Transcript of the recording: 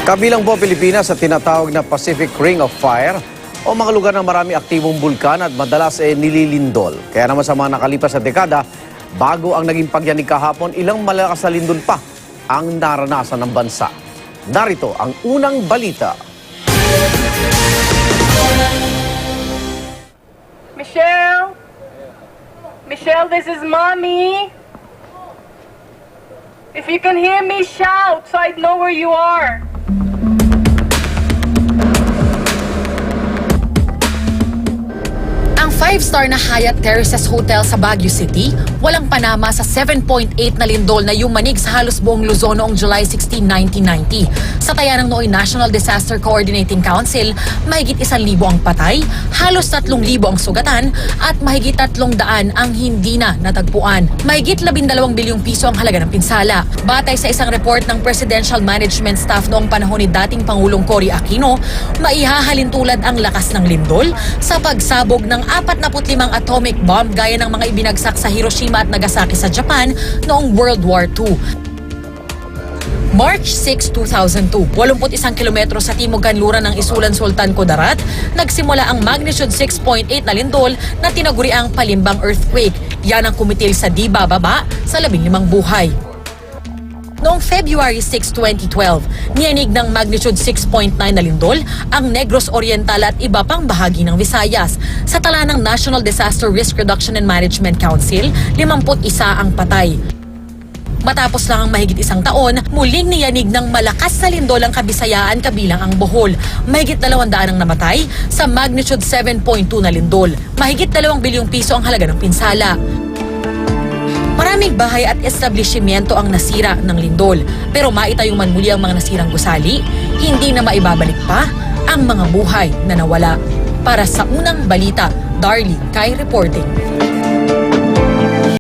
Kabilang po Pilipinas sa tinatawag na Pacific Ring of Fire o mga lugar na marami aktibong bulkan at madalas nililindol. Kaya naman sa mga nakalipas na dekada, bago ang naging pagyanig kahapon, ilang malakas na lindol pa ang naranasan ng bansa. Narito ang unang balita. Michelle? Michelle, this is Mommy. If you can hear me, shout so I know where you are. Ang 5-star na Hyatt Terraces Hotel sa Baguio City, walang panama sa 7.8 na lindol na yumanig sa halos buong Luzon noong July 16, 1990. Sa taya ng nooy National Disaster Coordinating Council, mahigit 1,000 ang patay, halos 3,000 ang sugatan, at mahigit 300 ang hindi na natagpuan. Mahigit 12 bilyong piso ang halaga ng pinsala. Batay sa isang report ng Presidential Management Staff noong panahon ni dating Pangulong Cory Aquino, maihahalin tulad ang lakas ng lindol sa pagsabog ng 45 atomic bomb gaya ng mga ibinagsak sa Hiroshima at Nagasaki sa Japan noong World War II. March 6, 2002, 81 kilometro sa timog kanluran ng Isulan Sultan Kudarat, nagsimula ang magnitude 6.8 na lindol na tinaguriang Palimbang Earthquake. Yan ang kumitil sa di bababa sa 15 buhay. Noong February 6, 2012, niyanig ng magnitude 6.9 na lindol ang Negros Oriental at iba pang bahagi ng Visayas. Sa tala ng National Disaster Risk Reduction and Management Council, 51 ang patay. Matapos lang ang mahigit isang taon, muling niyanig ng malakas na lindol ang Kabisayaan kabilang ang Bohol. Mahigit 200 ang namatay sa magnitude 7.2 na lindol. Mahigit 2 bilyong piso ang halaga ng pinsala. Maraming bahay at establishmento ang nasira ng lindol, pero maitayong man muli ang mga nasirang gusali, hindi na maibabalik pa ang mga buhay na nawala. Para sa unang balita, Darlene Kai reporting.